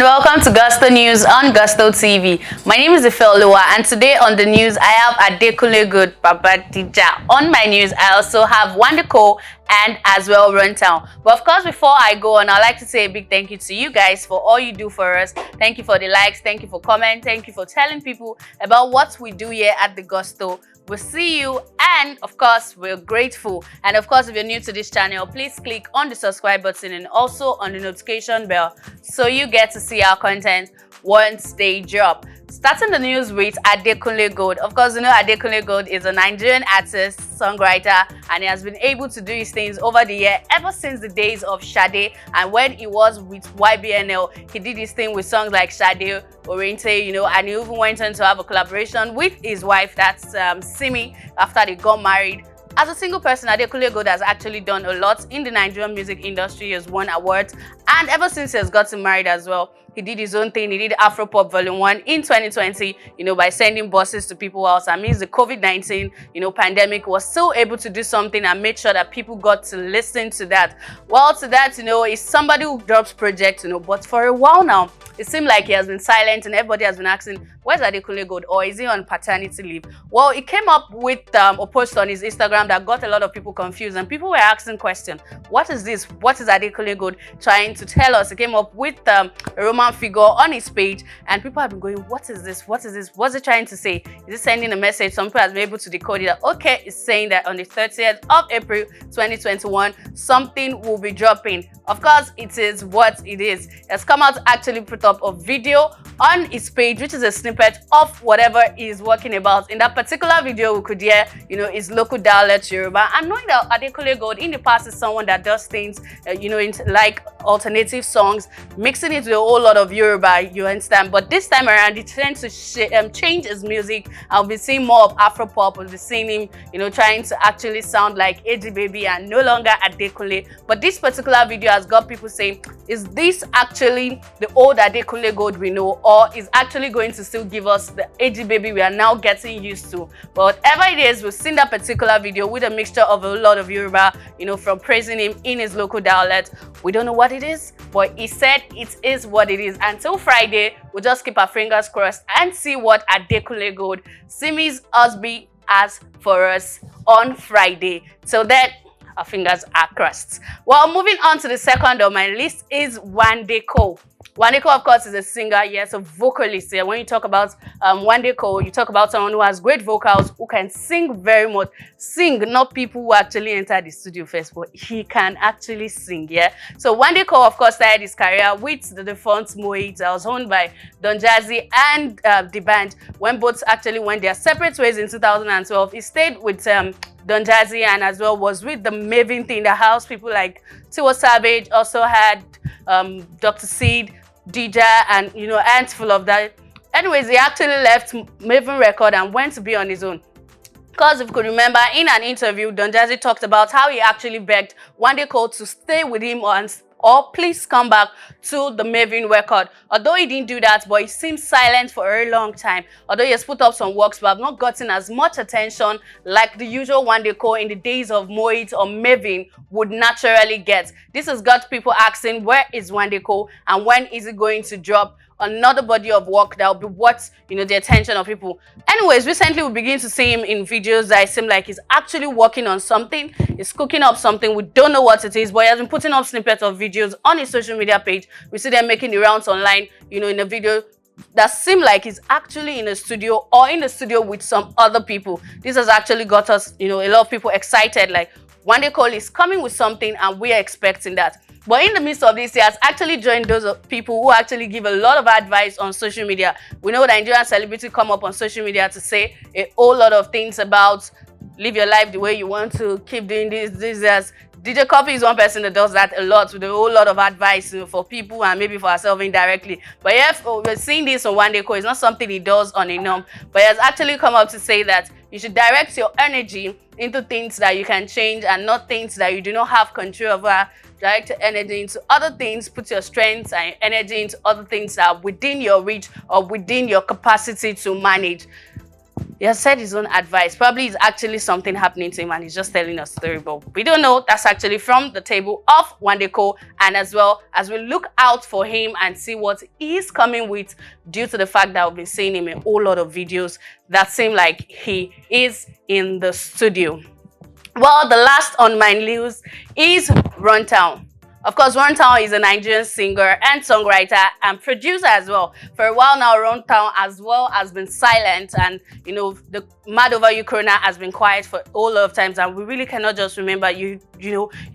and welcome to Gusto News on Gusto TV. My name is Ifelua, and today on the news I have Adekunle Good Papadija. On my news I also have Wande and as well Runtown. But of course, before I go on, I'd like to say a big thank you to you guys for all you do for us. Thank you for the likes, thank you for commenting, thank you for telling people about what we do here at the Gusto. We'll see you, and of course we're grateful. And of course, if you're new to this channel, please click on the subscribe button and also on the notification bell so you get to see our content once they drop. Starting the news with Adekunle Gold. Of course, you know Adekunle Gold is a Nigerian artist, songwriter, and he has been able to do his things over the year ever since the days of Sade. And when he was with YBNL, he did his thing with songs like Sade, Oriente, you know, and he even went on to have a collaboration with his wife, that's Simi, after they got married. As a single person, Adekunle Gold has actually done a lot in the Nigerian music industry. He has won awards, and ever since he has gotten married as well, he did his own thing. He did Afropop Volume 1 in 2020, you know, by sending buses to people's house. I mean, the COVID-19, you know, pandemic was still able to do something and make sure that people got to listen to that. Well, to that, you know, is somebody who drops projects, you know, but for a while now, it seemed like he has been silent and everybody has been asking, where's Adekunle Gold, or is he on paternity leave? Well, he came up with a post on his Instagram that got a lot of people confused, and people were asking questions. What is this? What is Adekunle Gold trying to tell us? He came up with a Roman figure on his page, and people have been going, what is this? What is this? What's it trying to say? Is it sending a message? Some people have been able to decode it. That, okay, it's saying that on the 30th of April 2021, something will be dropping. Of course, it is what it is. It has come out to actually put up a video on his page, which is a snippet of whatever he's working about. In that particular video, we could hear, you know, his local dialect Yoruba. And knowing that Adekunle Gold in the past is someone that does things, you know, like alternative songs, mixing it with a whole lot of Yoruba, you understand. But this time around, he tends to change his music. I'll be seeing more of Afropop. We'll be seeing him, you know, trying to actually sound like AG Baby and no longer Adekunle. But this particular video has got people saying, is this actually the old Adekunle Gold we know, or is actually going to still give us the AG Baby we are now getting used to? But whatever it is, we've seen that particular video with a mixture of a lot of Yoruba, you know, from praising him in his local dialect. We don't know what it is, but he said it is what it is. Until Friday, we'll just keep our fingers crossed and see what Adekunle Gold, Simi's husband, has for us on Friday. So that our fingers are crossed. Well, moving on to the second on my list is Wande. Wande, of course, is a singer, yes, a vocalist. Yeah, when you talk about Wande, you talk about someone who has great vocals, who can sing very much. Sing, not people who actually enter the studio first, but he can actually sing, yeah. So Wande, of course, started his career with the defunct Moit that was owned by Don Jazzy and the band. When both actually went their separate ways in 2012, he stayed with Don Jazzy and as well was with the Maven thing, the house people like Tiwa Savage, also had Dr. Seed, DJ, and you know, handful of that. Anyways, he actually left Maven Record and went to be on his own. Because if you could remember, in an interview, Don Jazzy talked about how he actually begged Wande to stay with him or please come back to the Maven Record. Although he didn't do that, but he seemed silent for a very long time. Although he has put up some works, but have not gotten as much attention like the usual Wande in the days of Moit or Maven would naturally get. This has got people asking, where is Wande and when is it going to drop another body of work that will be worth, you know, the attention of people? Anyways, recently we begin to see him in videos that seem like he's actually working on something. He's cooking up something. We don't know what it is, but he has been putting up snippets of videos on his social media page. We see them making the rounds online, you know, in a video that seem like he's actually in a studio or in the studio with some other people. This has actually got us, you know, a lot of people excited, like Wande is coming with something and we are expecting that. But in the midst of this, he has actually joined those people who actually give a lot of advice on social media. We know Nigerian celebrities come up on social media to say a whole lot of things about live your life the way you want to, keep doing this. DJ Copy is one person that does that a lot with a whole lot of advice, you know, for people and maybe for ourselves indirectly. But yeah, we're seeing this on Wande. It's not something he does on a norm, but he has actually come up to say that you should direct your energy into things that you can change and not things that you do not have control over. Direct your energy into other things, put your strengths and energy into other things that are within your reach or within your capacity to manage. He has said his own advice. Probably it's actually something happening to him and he's just telling us story, but we don't know. That's actually from the table of Wande, and as well as we look out for him and see what he's coming with, due to the fact that we've been seeing him in a whole lot of videos that seem like he is in the studio. Well, the last on my news is Runtown. Of course, Runtown is a Nigerian singer and songwriter and producer as well. For a while now, Runtown as well has been silent, and the Mad Over You Corona has been quiet for a whole lot of times, and we really cannot just remember. You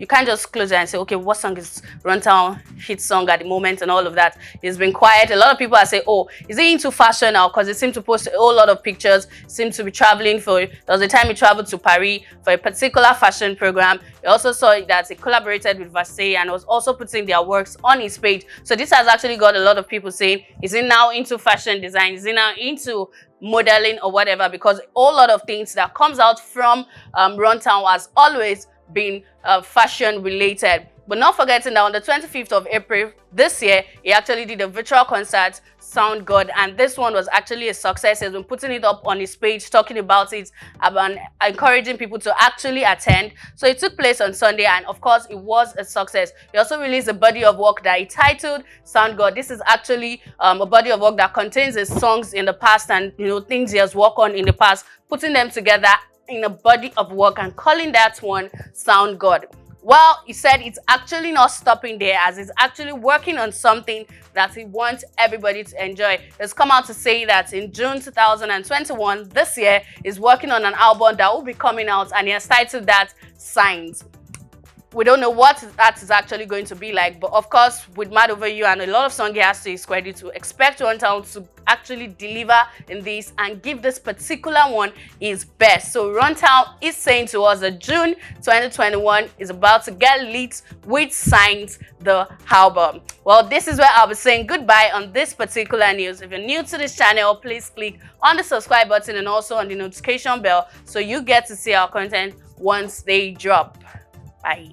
can't just close it and say, okay, what song is Runtown hit song at the moment and all of that. It's been quiet. A lot of people are saying, oh, is he into fashion now? Because he seemed to post a whole lot of pictures, seems to be traveling there was a time he traveled to Paris for a particular fashion program. We also saw that he collaborated with Versace and was also putting their works on his page. So this has actually got a lot of people saying, is he now into fashion design? Is he now into modeling or whatever? Because a whole lot of things that comes out from Runtown has always been fashion related. But not forgetting that on the 25th of April this year, he actually did a virtual concert, Sound God, and this one was actually a success. He's been putting it up on his page, talking about it, and encouraging people to actually attend. So it took place on Sunday, and of course, it was a success. He also released a body of work that he titled Sound God. This is actually a body of work that contains his songs in the past and things he has worked on in the past, putting them together in a body of work and calling that one Sound God. Well, he said it's actually not stopping there, as he's actually working on something that he wants everybody to enjoy. He's come out to say that in June 2021, this year, he's working on an album that will be coming out, and he has titled that Signs. We don't know what that is actually going to be like, but of course, with Mad Over You and a lot of songs he has to his credit, to expect Runtown to actually deliver in this and give this particular one his best. So Runtown is saying to us that June 2021 is about to get lit with Signs, the album. Well, this is where I'll be saying goodbye on this particular news. If you're new to this channel, please click on the subscribe button and also on the notification bell so you get to see our content once they drop. Bye.